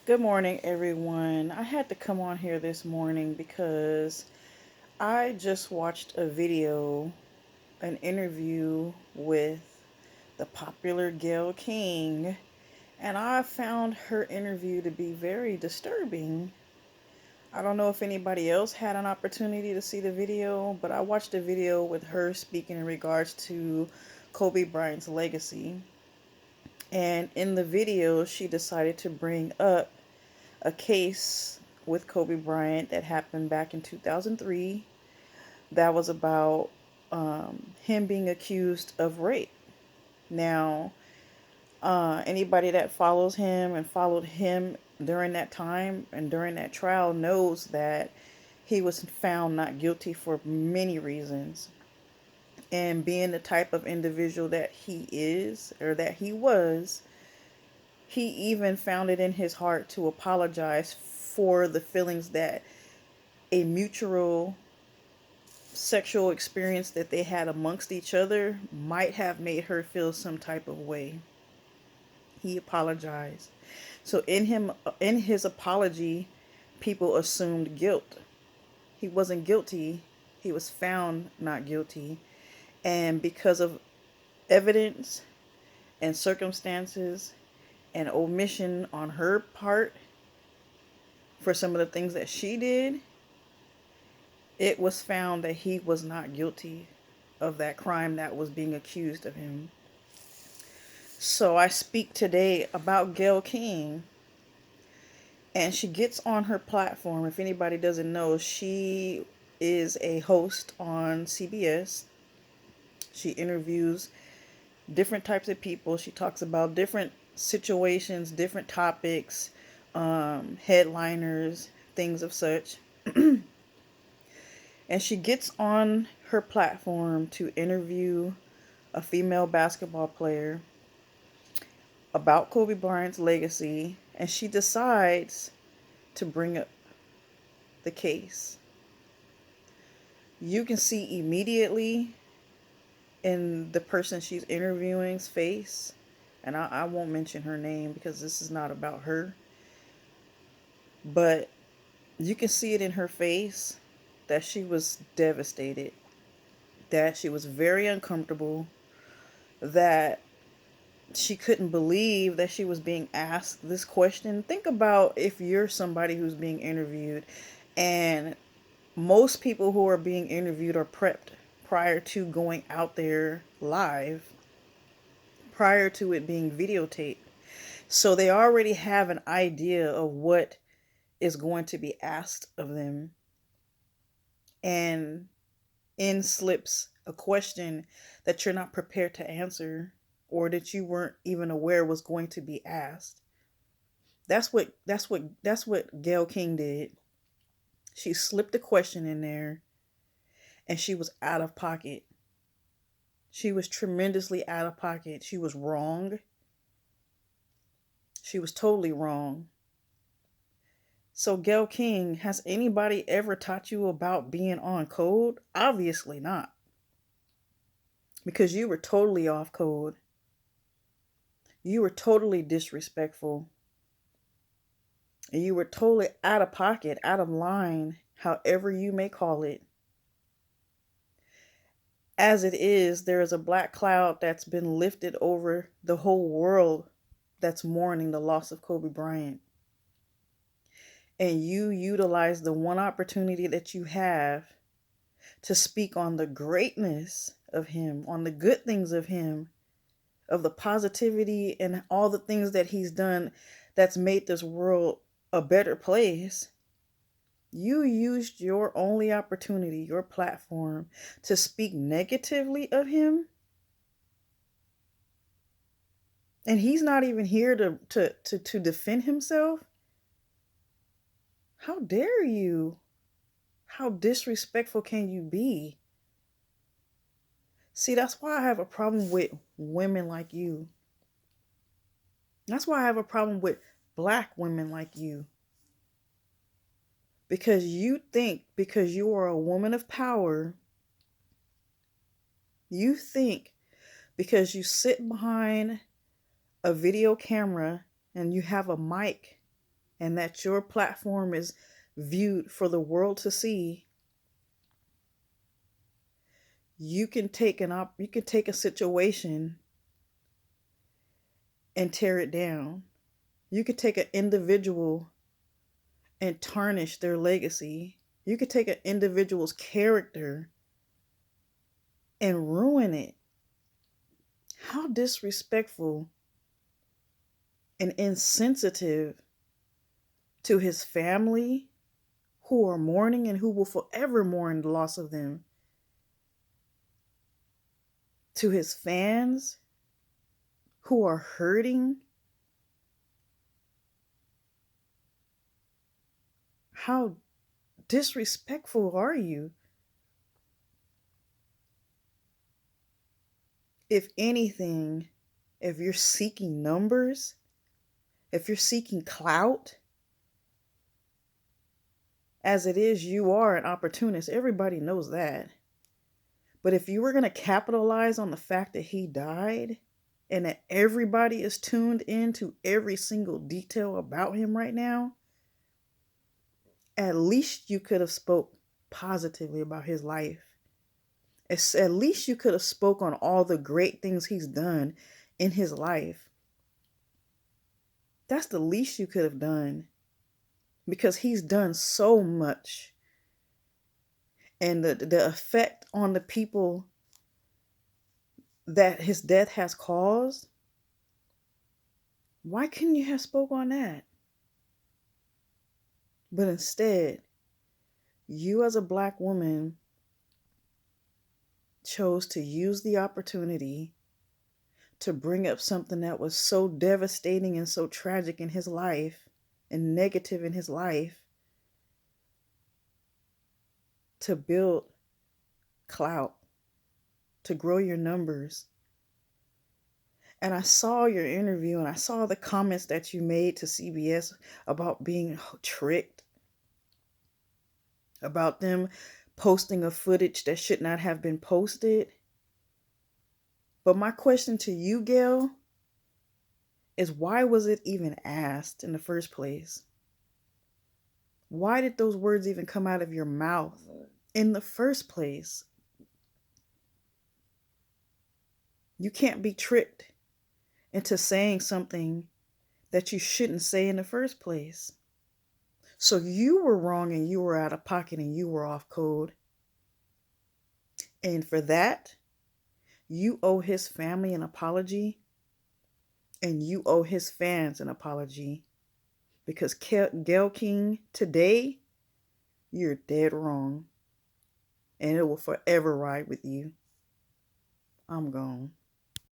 Good morning, everyone. I had to come on here this morning because I just watched a video, an interview with the popular GAYLE King, and I found her interview to be very disturbing. I don't know if anybody else had an opportunity to see the video, but I watched a video with her speaking in regards to Kobe Bryant's legacy. And in the video, she decided to bring up a case with Kobe Bryant that happened back in 2003 that was about him being accused of rape. Now, anybody that follows him and followed him during that time and during that trial knows that he was found not guilty for many reasons. And being the type of individual that he is, or that he was, he even found it in his heart to apologize for the feelings that a mutual sexual experience that they had amongst each other might have made her feel some type of way. He apologized. So in his apology, people assumed guilt. He wasn't guilty. He was found not guilty. And because of evidence and circumstances and omission on her part for some of the things that she did, it was found that he was not guilty of that crime that was being accused of him. So I speak today about GAYLE King, and she gets on her platform. If anybody doesn't know, she is a host on CBS. She interviews different types of people. She talks about different situations, different topics, headliners, things of such. And she gets on her platform to interview a female basketball player about Kobe Bryant's legacy, and she decides to bring up the case. You can see immediately in the person she's interviewing's face, and I won't mention her name because this is not about her, but you can see it in her face that she was devastated, that she was very uncomfortable, that she couldn't believe that she was being asked this question. Think about if you're somebody who's being interviewed, and most people who are being interviewed are prepped prior to going out there live, prior to it being videotaped. So they already have an idea of what is going to be asked of them. And in slips a question that you're not prepared to answer, or that you weren't even aware was going to be asked. That's what GAYLE King did. She slipped a question in there, and she was out of pocket. She was tremendously out of pocket. She was wrong. She was totally wrong. So GAYLE King, has anybody ever taught you about being on code? Obviously not. Because you were totally off code. You were totally disrespectful. And you were totally out of pocket, out of line, however you may call it. As it is, there is a black cloud that's been lifted over the whole world that's mourning the loss of Kobe Bryant. And you utilize the one opportunity that you have to speak on the greatness of him, on the good things of him, of the positivity and all the things that he's done that's made this world a better place. You used your only opportunity, your platform, to speak negatively of him. And he's not even here to defend himself. How dare you? How disrespectful can you be? See, that's why I have a problem with women like you. That's why I have a problem with black women like you. Because you think, because you are a woman of power, you think because you sit behind a video camera and you have a mic and that your platform is viewed for the world to see, you can take a situation and tear it down. You could take an individual and tarnish their legacy. You could take an individual's character and ruin it. How disrespectful and insensitive to his family, who are mourning and who will forever mourn the loss of them, to his fans who are hurting. How disrespectful are you? If anything, if you're seeking numbers, if you're seeking clout, as it is, you are an opportunist. Everybody knows that. But if you were going to capitalize on the fact that he died and that everybody is tuned into every single detail about him right now, at least you could have spoke positively about his life. At least you could have spoke on all the great things he's done in his life. That's the least you could have done, because he's done so much. And the effect on the people that his death has caused, why couldn't you have spoke on that? But instead, you as a Black woman chose to use the opportunity to bring up something that was so devastating and so tragic in his life and negative in his life, to build clout, to grow your numbers. And I saw your interview and I saw the comments that you made to CBS about being tricked, about them posting a footage that should not have been posted. But my question to you, Gayle, is why was it even asked in the first place? Why did those words even come out of your mouth in the first place? You can't be tricked into saying something that you shouldn't say in the first place. So you were wrong and you were out of pocket and you were off code. And for that, you owe his family an apology and you owe his fans an apology, because GAYLE King, today, you're dead wrong and it will forever ride with you. I'm gone.